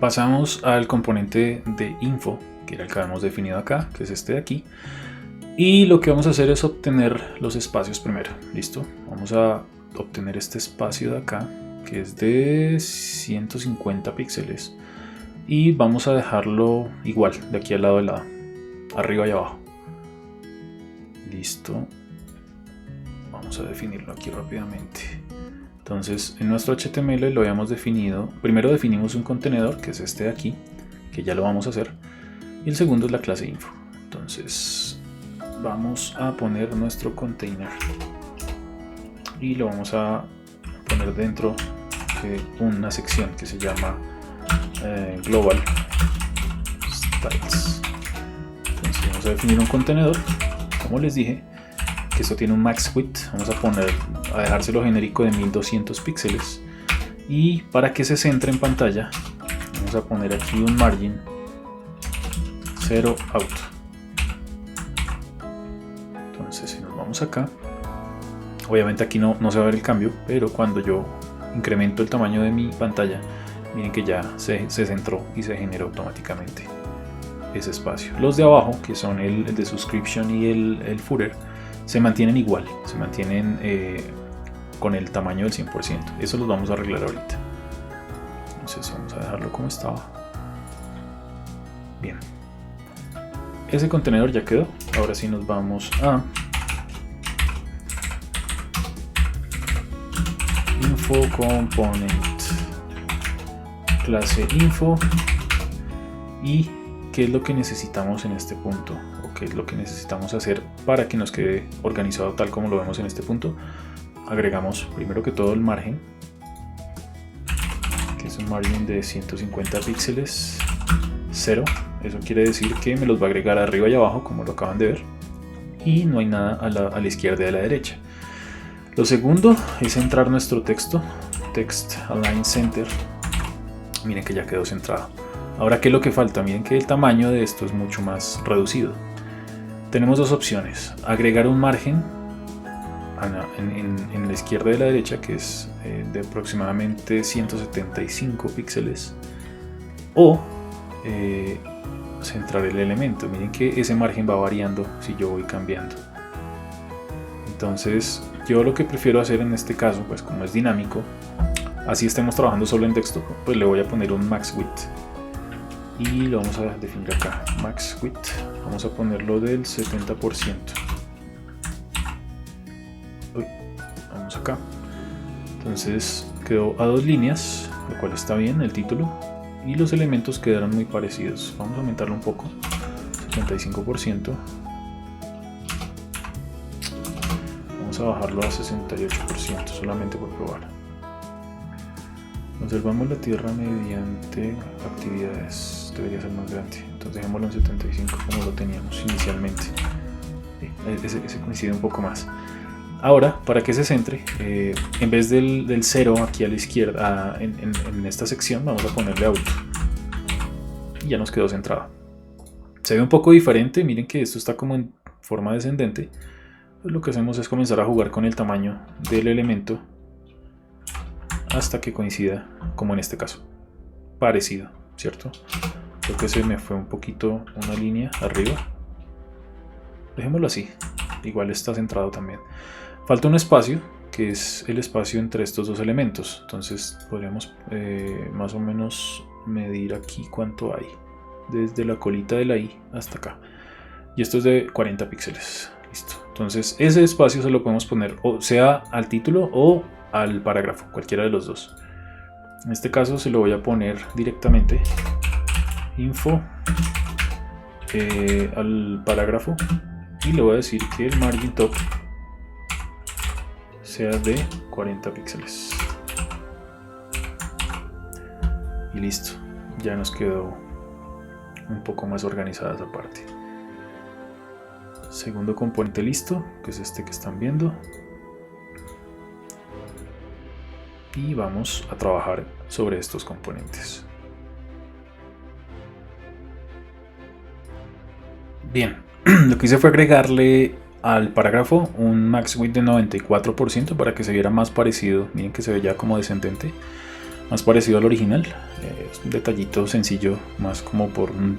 Pasamos al componente de info, que era el que habíamos definido acá, que es este de aquí. Y lo que vamos a hacer es obtener los espacios primero. ¿Listo? Vamos a obtener este espacio de acá, que es de 150 píxeles. Y vamos a dejarlo igual, de aquí al lado de lado, arriba y abajo. Listo. Vamos a definirlo aquí rápidamente. Entonces, en nuestro HTML lo habíamos definido. Primero definimos un contenedor, que es este de aquí, que ya lo vamos a hacer. Y el segundo es la clase info. Entonces, vamos a poner nuestro container. Y lo vamos a poner dentro de una sección que se llama Global Styles. Entonces, vamos a definir un contenedor. Como les dije, que esto tiene un max width, vamos a dejárselo genérico de 1200 píxeles, y para que se centre en pantalla vamos a poner aquí un margin 0 out. Entonces si nos vamos acá, obviamente aquí no se va a ver el cambio, pero cuando yo incremento el tamaño de mi pantalla, miren que ya se centró y se generó automáticamente ese espacio. Los de abajo, que son el de subscription y el footer, se mantienen igual, se mantienen con el tamaño del 100%. Eso los vamos a arreglar ahorita. Entonces vamos a dejarlo como estaba. Bien. Ese contenedor ya quedó. Ahora sí nos vamos a info component, clase info, y qué es lo que necesitamos en este punto, o qué es lo que necesitamos hacer para que nos quede organizado tal como lo vemos en este punto. Agregamos primero que todo el margen, que es un margen de 150 píxeles, 0. Eso quiere decir que me los va a agregar arriba y abajo, como lo acaban de ver, y no hay nada a la izquierda y a la derecha. Lo segundo es centrar nuestro texto, text align center. Miren que ya quedó centrado. Ahora, ¿qué es lo que falta? Miren que el tamaño de esto es mucho más reducido. Tenemos dos opciones: agregar un margen en la izquierda y la derecha, que es de aproximadamente 175 píxeles, o centrar el elemento. Miren que ese margen va variando si yo voy cambiando. Entonces, yo lo que prefiero hacer en este caso, pues como es dinámico, así estemos trabajando solo en texto, pues le voy a poner un max width. Y lo vamos a definir acá, max width, vamos a ponerlo del 70%. Vamos acá. Entonces quedó a 2 líneas, lo cual está bien, el título, y los elementos quedaron muy parecidos. Vamos a aumentarlo un poco, 75%. Vamos a bajarlo a 68%, solamente por probar. Conservamos la tierra mediante actividades, debería ser más grande, entonces dejémoslo en 75 como lo teníamos inicialmente. Ese coincide un poco más. Ahora, para que se centre, en vez del 0 aquí a la izquierda, en esta sección, vamos a ponerle auto, y ya nos quedó centrado. Se ve un poco diferente, miren que esto está como en forma descendente. Pues lo que hacemos es comenzar a jugar con el tamaño del elemento hasta que coincida, como en este caso, parecido, ¿cierto? Creo que se me fue un poquito una línea arriba. Dejémoslo así, igual está centrado también. Falta un espacio, que es el espacio entre estos dos elementos. Entonces podríamos más o menos medir aquí cuánto hay, desde la colita de la i hasta acá. Y esto es de 40 píxeles. Listo. Entonces ese espacio se lo podemos poner o sea al título o al parágrafo, cualquiera de los dos. En este caso se lo voy a poner directamente info al parágrafo, y le voy a decir que el margin top sea de 40 píxeles. Y listo, ya nos quedó un poco más organizada esa parte. Segundo componente listo, que es este que están viendo. Y vamos a trabajar sobre estos componentes. Bien, lo que hice fue agregarle al parágrafo un max width de 94% para que se viera más parecido. Miren que se ve ya como descendente. más parecido al original. Es un detallito sencillo, más como por un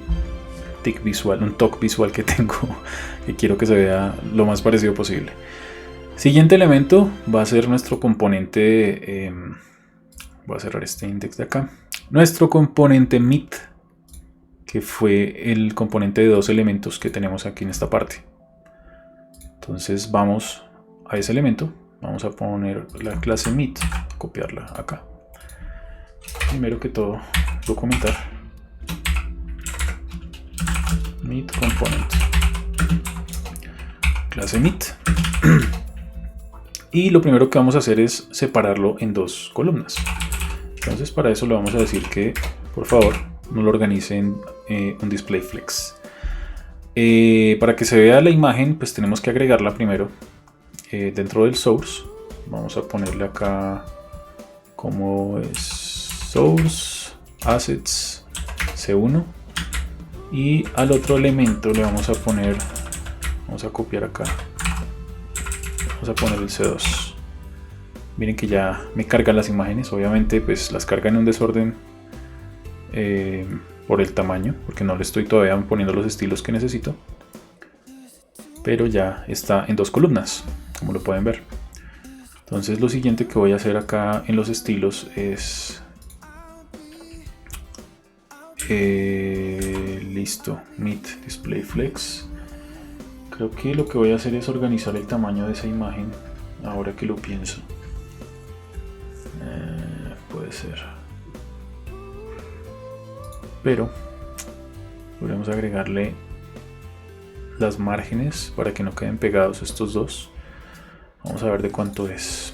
tic visual, un toque visual que tengo, que quiero que se vea lo más parecido posible. Siguiente elemento va a ser nuestro componente, voy a cerrar este index de acá, nuestro componente meet, que fue el componente de dos elementos que tenemos aquí en esta parte. Entonces vamos a ese elemento, vamos a poner la clase meet, copiarla acá. Primero que todo, documentar meet component, clase meet. Y lo primero que vamos a hacer es separarlo en dos columnas. Entonces para eso le vamos a decir que por favor no lo organice en un display flex. Para que se vea la imagen, pues tenemos que agregarla primero dentro del source. Vamos a ponerle acá como es source assets c1, y al otro elemento le vamos a poner, vamos a copiar acá, vamos a poner el c2. Miren que ya me cargan las imágenes, obviamente pues las carga en un desorden por el tamaño, porque no le estoy todavía poniendo los estilos que necesito, pero ya está en dos columnas, como lo pueden ver. Entonces lo siguiente que voy a hacer acá en los estilos es listo, meet display flex. Creo que lo que voy a hacer es organizar el tamaño de esa imagen, ahora que lo pienso. Puede ser, pero podemos agregarle las márgenes para que no queden pegados estos dos. Vamos a ver de cuánto es.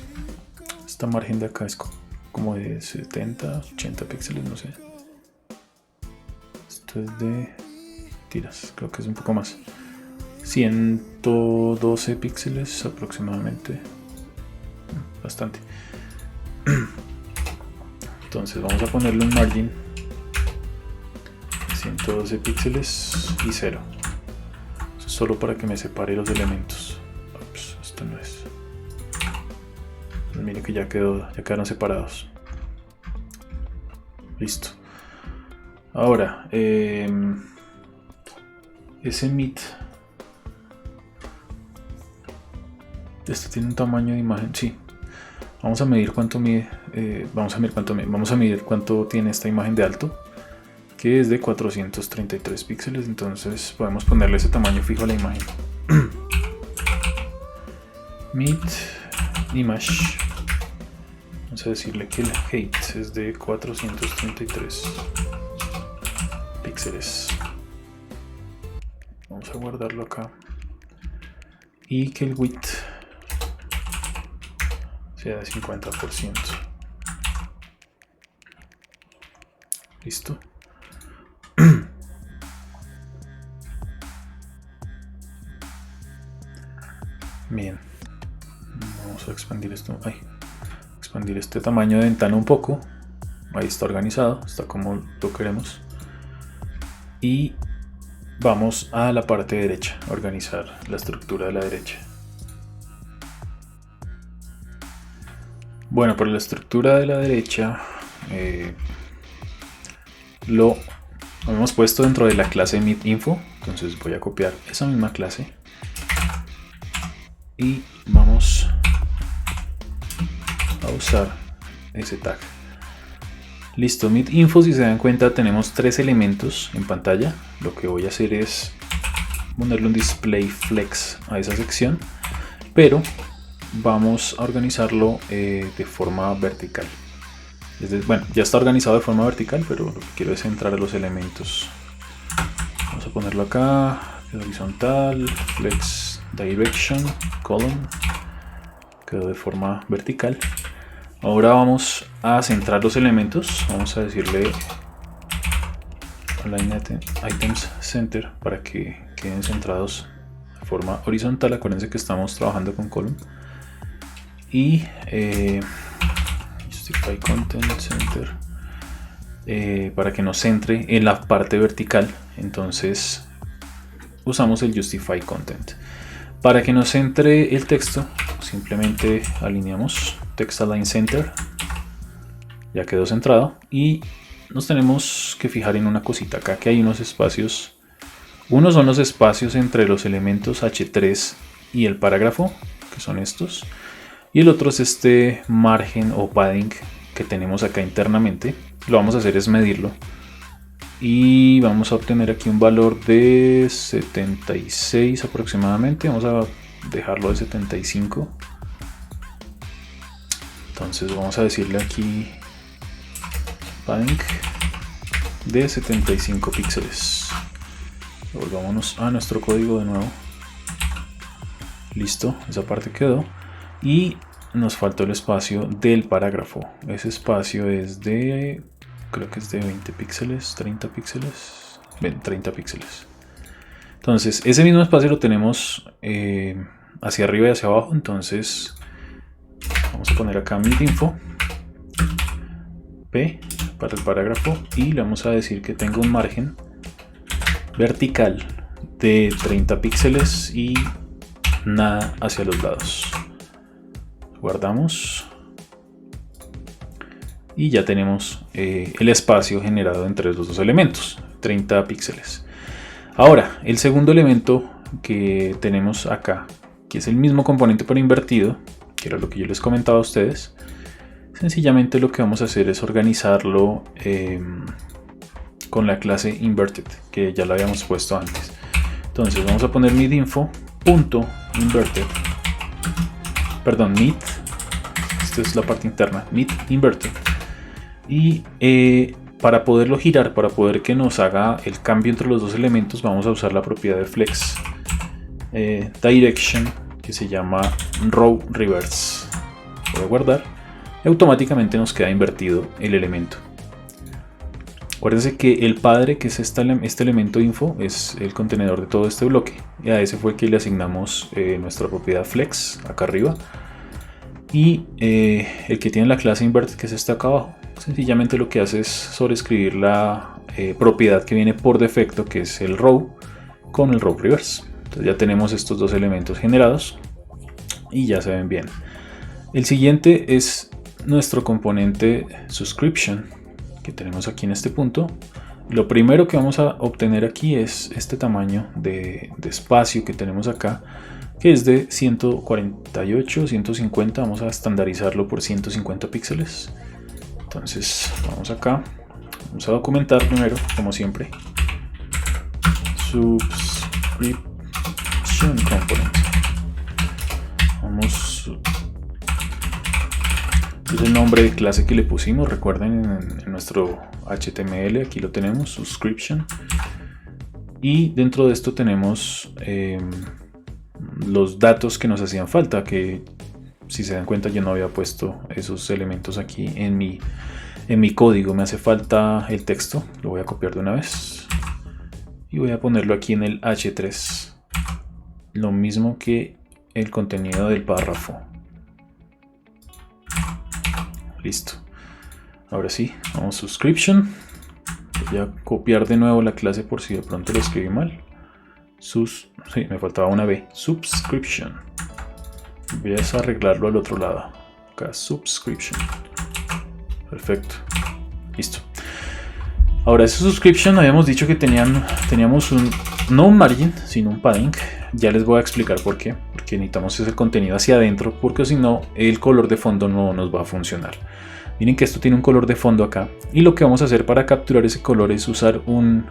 Esta margen de acá es como de 70, 80 píxeles, no sé. Esto es de tiras, creo que es un poco más. 112 píxeles aproximadamente. Bastante. Entonces vamos a ponerle un margin 112 píxeles y 0. Eso es solo para que me separe los elementos. Ups, esto no es. Pues miren que ya quedaron separados. Listo. Ahora, ese meet, este tiene un tamaño de imagen, sí. Vamos a medir cuánto mide, vamos a medir cuánto tiene esta imagen de alto, que es de 433 píxeles. Entonces podemos ponerle ese tamaño fijo a la imagen. Meet image. Vamos a decirle que el height es de 433 píxeles. Vamos a guardarlo acá. Y que el width sea de 50%. Listo. Bien. Vamos a expandir esto. Expandir este tamaño de ventana un poco. Ahí está organizado, está como lo queremos. Y vamos a la parte derecha, a organizar la estructura de la derecha. Bueno, para la estructura de la derecha lo hemos puesto dentro de la clase meetInfo. Entonces voy a copiar esa misma clase y vamos a usar ese tag. Listo, meetInfo, si se dan cuenta tenemos tres elementos en pantalla. Lo que voy a hacer es ponerle un display flex a esa sección, pero vamos a organizarlo de forma vertical. Bueno, ya está organizado de forma vertical, pero lo que quiero es entrar a los elementos. Vamos a ponerlo acá, horizontal, flex direction, column, quedó de forma vertical. Ahora vamos a centrar los elementos, vamos a decirle align items center para que queden centrados de forma horizontal. Acuérdense que estamos trabajando con column. Y justify content center para que nos centre en la parte vertical. Entonces usamos el justify content. Para que nos centre el texto, simplemente alineamos text align center Ya quedó centrado y nos tenemos que fijar en una cosita acá, que hay unos espacios. Unos son los espacios entre los elementos H3 y el parágrafo, que son estos. Y el otro es este margen o padding que tenemos acá internamente. Lo vamos a hacer es medirlo. Y vamos a obtener aquí un valor de 76 aproximadamente. Vamos a dejarlo de 75. Entonces vamos a decirle aquí padding de 75 píxeles. Volvámonos a nuestro código de nuevo. Listo, esa parte quedó. Y nos faltó el espacio del parágrafo. Ese espacio es de, creo que es de 20 píxeles, 30 píxeles, 30 píxeles. Entonces ese mismo espacio lo tenemos hacia arriba y hacia abajo. Entonces vamos a poner acá midinfo P para el parágrafo y le vamos a decir que tenga un margen vertical de 30 píxeles y nada hacia los lados. Guardamos y ya tenemos el espacio generado entre los dos elementos, 30 píxeles. Ahora, el segundo elemento que tenemos acá, que es el mismo componente pero invertido, que era lo que yo les comentaba a ustedes, sencillamente lo que vamos a hacer es organizarlo con la clase inverted, que ya la habíamos puesto antes. Entonces vamos a poner midinfo.inverted, perdón, mid, esta es la parte interna, mid inverted, y para poderlo girar, para poder que nos haga el cambio entre los dos elementos, vamos a usar la propiedad de flex direction, que se llama row reverse. Voy a guardar y automáticamente nos queda invertido el elemento. Acuérdense que el padre, que es este elemento info, es el contenedor de todo este bloque. Y a ese fue que le asignamos nuestra propiedad flex acá arriba. Y el que tiene la clase inverted, que es este acá abajo, sencillamente lo que hace es sobreescribir la propiedad que viene por defecto, que es el row, con el row reverse. Entonces ya tenemos estos dos elementos generados y ya se ven bien. El siguiente es nuestro componente subscription, que tenemos aquí en este punto. Lo primero que vamos a obtener aquí es este tamaño de espacio que tenemos acá, que es de 148, 150. Vamos a estandarizarlo por 150 píxeles. Entonces vamos acá, vamos a documentar primero, como siempre, subscription component. Vamos, es el nombre de clase que le pusimos, recuerden, en nuestro HTML, aquí lo tenemos, subscription. Y dentro de esto tenemos los datos que nos hacían falta, que si se dan cuenta yo no había puesto esos elementos aquí en mi código. Me hace falta el texto, lo voy a copiar de una vez y voy a ponerlo aquí en el H3, lo mismo que el contenido del párrafo. Listo. Ahora sí, vamos a subscription. Voy a copiar de nuevo la clase por si de pronto lo escribí mal. Sí, me faltaba una B. Subscription. Voy a arreglarlo al otro lado. Acá, subscription. Perfecto. Listo. Ahora, ese subscription habíamos dicho que teníamos no un margin, sino un padding. Ya les voy a explicar por qué. Porque necesitamos ese contenido hacia adentro, porque si no, el color de fondo no nos va a funcionar. Miren que esto tiene un color de fondo acá. Y lo que vamos a hacer para capturar ese color es usar un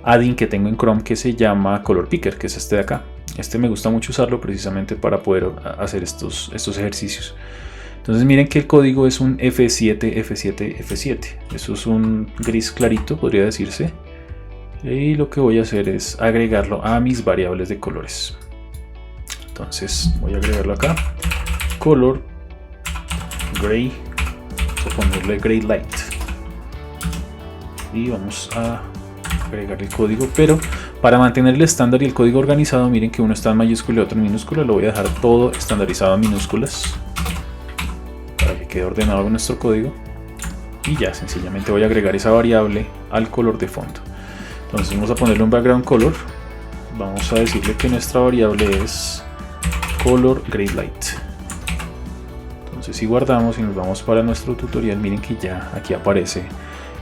add-in que tengo en Chrome que se llama Color Picker, que es este de acá. Este me gusta mucho usarlo precisamente para poder hacer estos ejercicios. Entonces miren que el código es un F7, F7, F7. Eso es un gris clarito, podría decirse. Y lo que voy a hacer es agregarlo a mis variables de colores. Entonces voy a agregarlo acá. Color gray. Vamos a ponerle gray light. Y vamos a agregar el código, pero para mantener el estándar y el código organizado, miren que uno está en mayúscula y otro en minúscula. Lo voy a dejar todo estandarizado en minúsculas para que quede ordenado nuestro código. Y ya sencillamente voy a agregar esa variable al color de fondo. Entonces vamos a ponerle un background color. Vamos a decirle que nuestra variable es color gray light. Entonces si guardamos y nos vamos para nuestro tutorial, miren que ya aquí aparece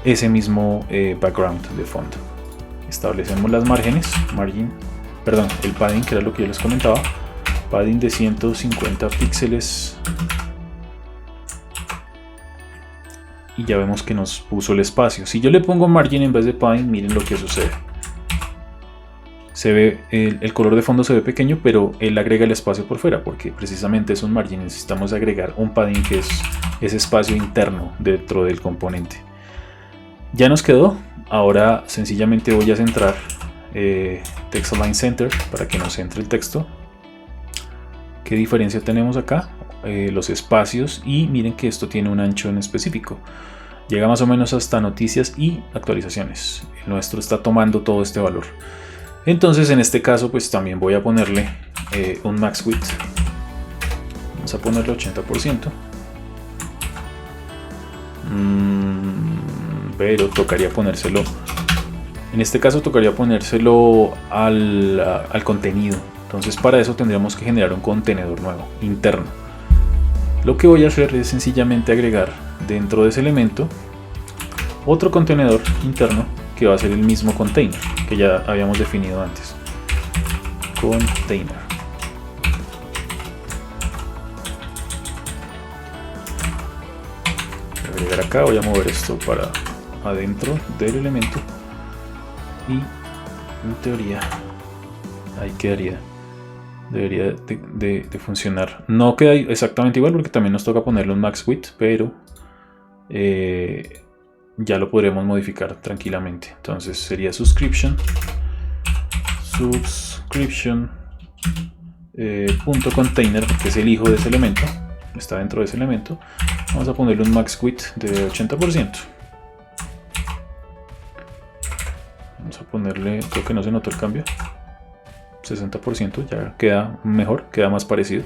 ese mismo background de fondo. Establecemos las márgenes, el padding, que era lo que yo les comentaba, padding de 150 píxeles, y ya vemos que nos puso el espacio. Si yo le pongo margin en vez de padding, miren lo que sucede. Se ve el color de fondo se ve pequeño, pero él agrega el espacio por fuera, porque precisamente es un margin. Necesitamos agregar un padding, que es ese espacio interno dentro del componente. Ya nos quedó. Ahora sencillamente voy a centrar Text Align Center para que nos centre el texto. ¿Qué diferencia tenemos acá? Los espacios, y miren que esto tiene un ancho en específico. Llega más o menos hasta noticias y actualizaciones. El nuestro está tomando todo este valor. Entonces en este caso pues también voy a ponerle un max width. Vamos a ponerle 80%. Pero tocaría ponérselo, en este caso tocaría ponérselo al contenido. Entonces para eso tendríamos que generar un contenedor nuevo, interno. Lo que voy a hacer es sencillamente agregar dentro de ese elemento otro contenedor interno, que va a ser el mismo container que ya habíamos definido antes. Container. Voy a agregar acá, voy a mover esto para adentro del elemento y en teoría ahí quedaría. Debería de funcionar. No queda exactamente igual porque también nos toca ponerle un max width, pero ya lo podremos modificar tranquilamente. Entonces sería subscription punto container, que es el hijo de ese elemento, está dentro de ese elemento. Vamos a ponerle un max width de 80%. Vamos a ponerle, creo que no se notó el cambio, 60%, ya queda mejor, queda más parecido.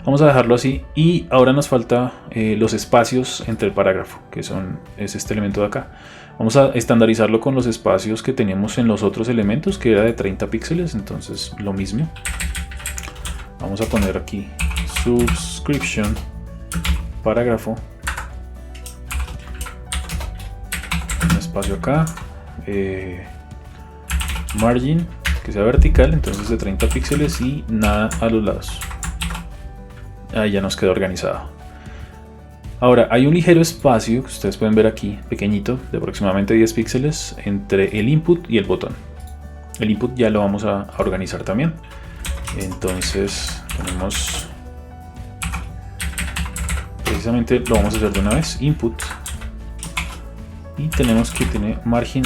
Vamos a dejarlo así, y ahora nos falta los espacios entre el parágrafo, que es este elemento de acá. Vamos a estandarizarlo con los espacios que teníamos en los otros elementos, que era de 30 píxeles, entonces lo mismo. Vamos a poner aquí subscription parágrafo, un espacio acá, margin, que sea vertical, entonces de 30 píxeles y nada a los lados. Ahí ya nos quedó organizado. Ahora hay un ligero espacio que ustedes pueden ver aquí, pequeñito, de aproximadamente 10 píxeles entre el input y el botón. El input ya lo vamos a organizar también. Entonces tenemos, precisamente lo vamos a hacer de una vez, input, y tenemos que tener margen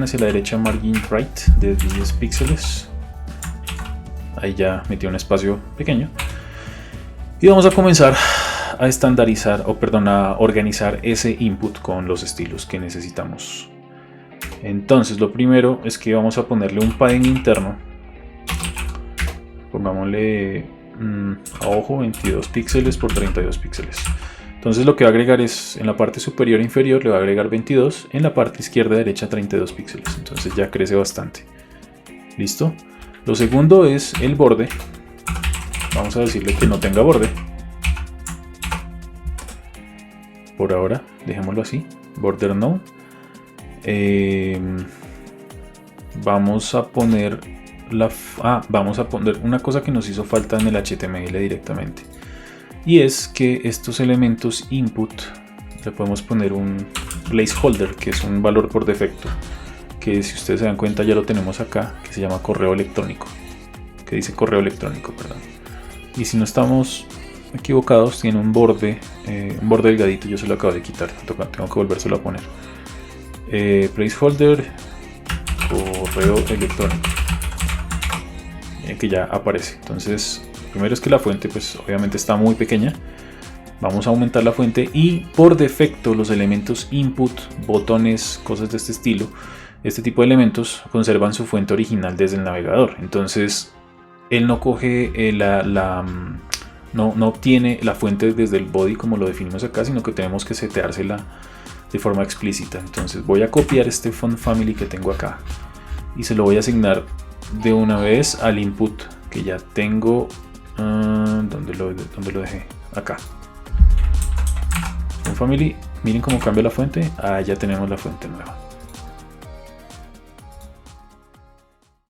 hacia la derecha, margin right de 10 píxeles. Ahí ya metí un espacio pequeño. Y vamos a comenzar a estandarizar, a organizar ese input con los estilos que necesitamos. Entonces lo primero es que vamos a ponerle un padding interno. Pongámosle a ojo 22 píxeles por 32 píxeles. Entonces lo que va a agregar es, en la parte superior e inferior le va a agregar 22, en la parte izquierda y derecha 32 píxeles. Entonces ya crece bastante. ¿Listo? Lo segundo es el borde. Vamos a decirle que no tenga borde. Por ahora, dejémoslo así. Border no. Vamos a poner una cosa que nos hizo falta en el HTML directamente. Y es que estos elementos input le podemos poner un placeholder, que es un valor por defecto, que si ustedes se dan cuenta ya lo tenemos acá, que se llama correo electrónico, que dice correo electrónico, perdón. Y si no estamos equivocados, tiene un borde delgadito. Yo se lo acabo de quitar, tengo que volvérselo a poner. Placeholder correo electrónico, que ya aparece. Entonces primero es que la fuente pues obviamente está muy pequeña. Vamos a aumentar la fuente, y por defecto los elementos input, botones, cosas de este estilo, este tipo de elementos conservan su fuente original desde el navegador. Entonces él no coge no obtiene la fuente desde el body como lo definimos acá, sino que tenemos que seteársela de forma explícita. Entonces voy a copiar este font family que tengo acá y se lo voy a asignar de una vez al input que ya tengo. ¿Dónde lo dejé? Acá. Family, miren cómo cambia la fuente. Ah, ya tenemos la fuente nueva.